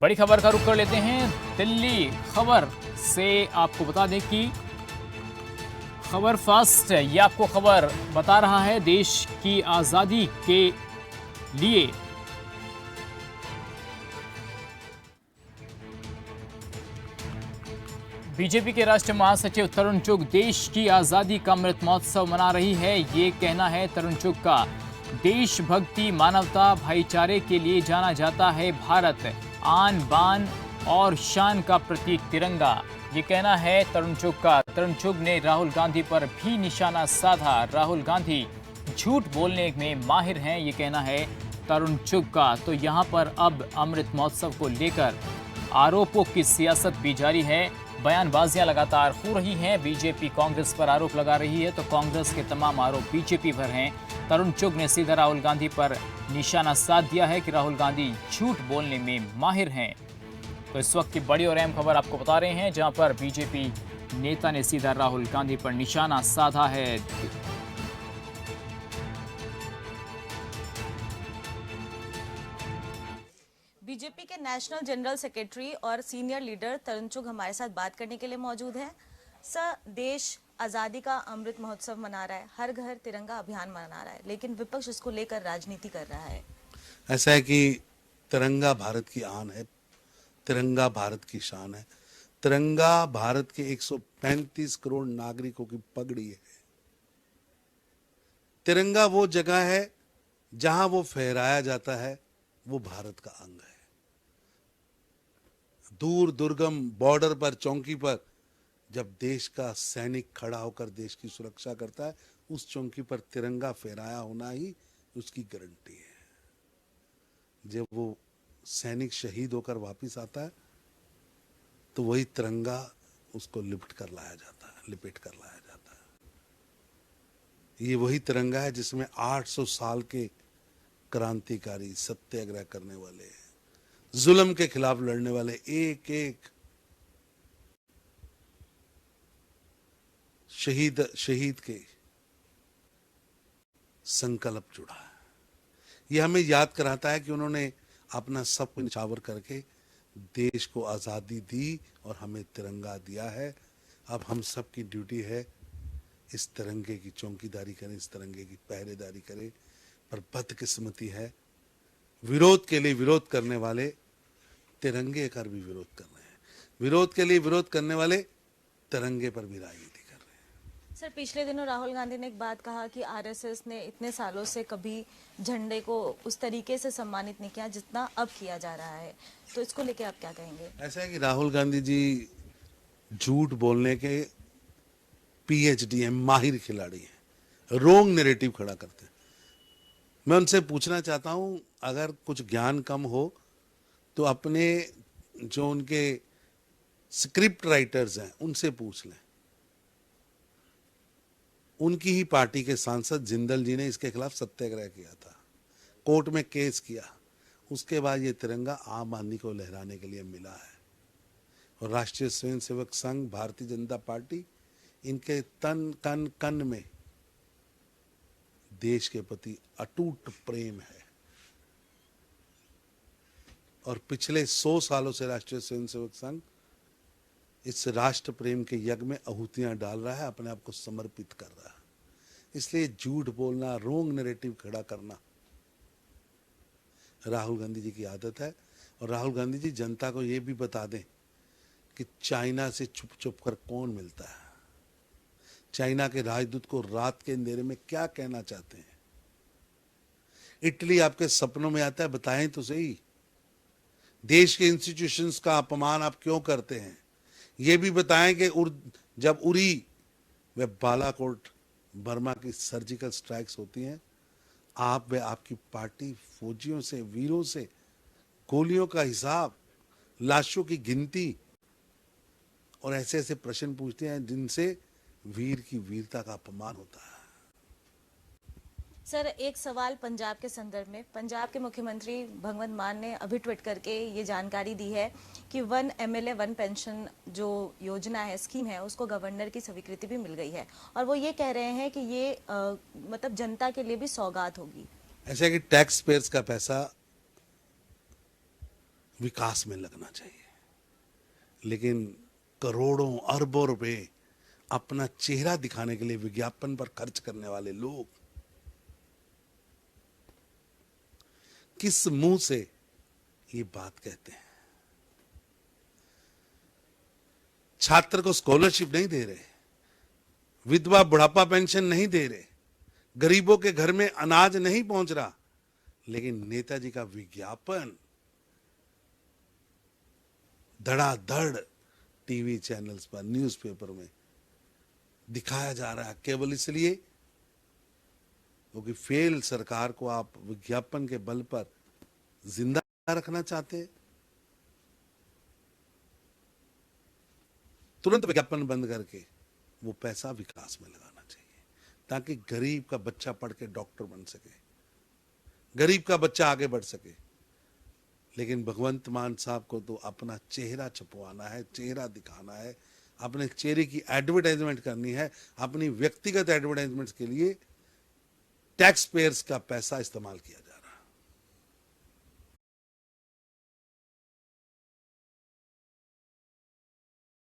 बड़ी खबर का रुख कर लेते हैं दिल्ली खबर से। आपको बता दें कि खबर फास्ट है, ये आपको खबर बता रहा है देश की आजादी के लिए बीजेपी के राष्ट्रीय महासचिव तरुण चुग देश की आजादी का अमृत महोत्सव मना रही है। ये कहना है तरुण चुग का। देशभक्ति, मानवता, भाईचारे के लिए जाना जाता है भारत, आन बान और शान का प्रतीक तिरंगा। ये कहना है तरुण चुग का। तरुण चुग ने राहुल गांधी पर भी निशाना साधा। राहुल गांधी झूठ बोलने में माहिर हैं, ये कहना है तरुण चुग का। तो यहाँ पर अब अमृत महोत्सव को लेकर आरोपों की सियासत भी जारी है। बयानबाजियां लगातार हो रही हैं। बीजेपी कांग्रेस पर आरोप लगा रही है तो कांग्रेस के तमाम आरोप बीजेपी पर हैं। तरुण चुग ने सीधा राहुल गांधी पर निशाना साध दिया है कि राहुल गांधी झूठ बोलने में माहिर हैं। तो इस वक्त की बड़ी और अहम खबर आपको बता रहे हैं, जहां पर बीजेपी नेता ने सीधा राहुल गांधी पर निशाना साधा है। बीजेपी के नेशनल जनरल सेक्रेटरी और सीनियर लीडर तरुण चुग हमारे साथ बात करने के लिए मौजूद है। सर, देश आज़ादी का अमृत महोत्सव मना रहा है, हर घर तिरंगा अभियान मना रहा है, लेकिन विपक्ष इसको लेकर राजनीति कर रहा है। ऐसा है कि तिरंगा भारत की आन है, तिरंगा भारत की शान है, तिरंगा भारत के 135 करोड़ नागरिकों की पगड़ी है। तिरंगा वो जगह है जहां वो फहराया जाता है, वो भारत का अंग है। दूर दुर्गम बॉर्डर पर, चौकी पर जब देश का सैनिक खड़ा होकर देश की सुरक्षा करता है, उस चौकी पर तिरंगा फहराया होना ही उसकी गारंटी है। जब वो सैनिक शहीद होकर वापस आता है तो वही तिरंगा उसको लिपट कर लाया जाता है। ये वही तिरंगा है जिसमें 800 साल के क्रांतिकारी, सत्याग्रह करने वाले, जुल्म के खिलाफ लड़ने वाले एक एक शहीद के संकल्प जुड़ा है। ये हमें याद कराता है कि उन्होंने अपना सब कुछ न्यौछावर करके देश को आजादी दी और हमें तिरंगा दिया है। अब हम सब की ड्यूटी है इस तिरंगे की चौकीदारी करें, इस तिरंगे की पहरेदारी करें। पर बदकिस्मती है, विरोध के लिए विरोध करने वाले तिरंगे का भी विरोध कर रहे हैं, विरोध के लिए विरोध करने वाले तिरंगे पर भी राजनीति कर रहे हैं। सर, पिछले दिनों राहुल गांधी ने एक बात कहा कि आरएसएस ने इतने सालों से कभी झंडे को उस तरीके से सम्मानित नहीं किया जितना अब किया जा रहा है, तो इसको लेके आप क्या कहेंगे? ऐसा है कि राहुल गांधी जी झूठ बोलने के पीएचडी हैं, माहिर खिलाड़ी हैं, रोंग नैरेटिव खड़ा करते हैं। मैं उनसे पूछना चाहता हूं, अगर कुछ ज्ञान कम हो तो अपने जो उनके स्क्रिप्ट राइटर्स हैं उनसे पूछ लें। उनकी ही पार्टी के सांसद जिंदल जी ने इसके खिलाफ सत्याग्रह किया था, कोर्ट में केस किया, उसके बाद ये तिरंगा आम आदमी को लहराने के लिए मिला है। और राष्ट्रीय स्वयंसेवक संघ, भारतीय जनता पार्टी, इनके तन कन कन में देश के प्रति अटूट प्रेम है। और पिछले 100 सालों से राष्ट्रीय स्वयंसेवक संघ इस राष्ट्र प्रेम के यज्ञ में आहुतियां डाल रहा है, अपने आप को समर्पित कर रहा है। इसलिए झूठ बोलना, रोंग नैरेटिव खड़ा करना राहुल गांधी जी की आदत है। और राहुल गांधी जी जनता को ये भी बता दें कि चाइना से छुप छुप कर कौन मिलता है, चाइना के राजदूत को रात के अंधेरे में क्या कहना चाहते हैं। इटली आपके सपनों में आता है, बताएं तो सही। देश के इंस्टीट्यूशंस का अपमान आप क्यों करते हैं, ये भी बताएं कि जब उरी व बालाकोट बर्मा की सर्जिकल स्ट्राइक्स होती हैं, आप व आपकी पार्टी फौजियों से, वीरों से गोलियों का हिसाब, लाशों की गिनती और ऐसे ऐसे प्रश्न पूछते हैं जिनसे वीर की वीरता का अपमान होता है। सर, एक सवाल पंजाब के संदर्भ में। पंजाब के मुख्यमंत्री भगवंत मान ने अभी ट्वीट करके ये जानकारी दी है कि 1 MLA 1 पेंशन जो योजना है, स्कीम है, उसको गवर्नर की स्वीकृति भी मिल गई है और वो ये कह रहे हैं कि ये मतलब जनता के लिए भी सौगात होगी। ऐसा है कि टैक्स पेयर्स का पैसा विकास में लगना चाहिए। लेकिन करोड़ों अरबों रुपए अपना चेहरा दिखाने के लिए विज्ञापन पर खर्च करने वाले लोग किस मुंह से ये बात कहते हैं? छात्र को स्कॉलरशिप नहीं दे रहे, विधवा बुढ़ापा पेंशन नहीं दे रहे, गरीबों के घर में अनाज नहीं पहुंच रहा, लेकिन नेताजी का विज्ञापन धड़ाधड़ टीवी चैनल्स पर, न्यूज़पेपर में दिखाया जा रहा है, केवल इसलिए क्योंकि फेल सरकार को आप विज्ञापन के बल पर जिंदा रखना चाहते हैं। तुरंत विज्ञापन बंद करके वो पैसा विकास में लगाना चाहिए, ताकि गरीब का बच्चा पढ़ के डॉक्टर बन सके, गरीब का बच्चा आगे बढ़ सके। लेकिन भगवंत मान साहब को तो अपना चेहरा छपवाना है, चेहरा दिखाना है, अपने चेहरे की एडवर्टाइजमेंट करनी है, अपनी व्यक्तिगत एडवर्टाइजमेंट के लिए टैक्स पेयर्स का पैसा इस्तेमाल किया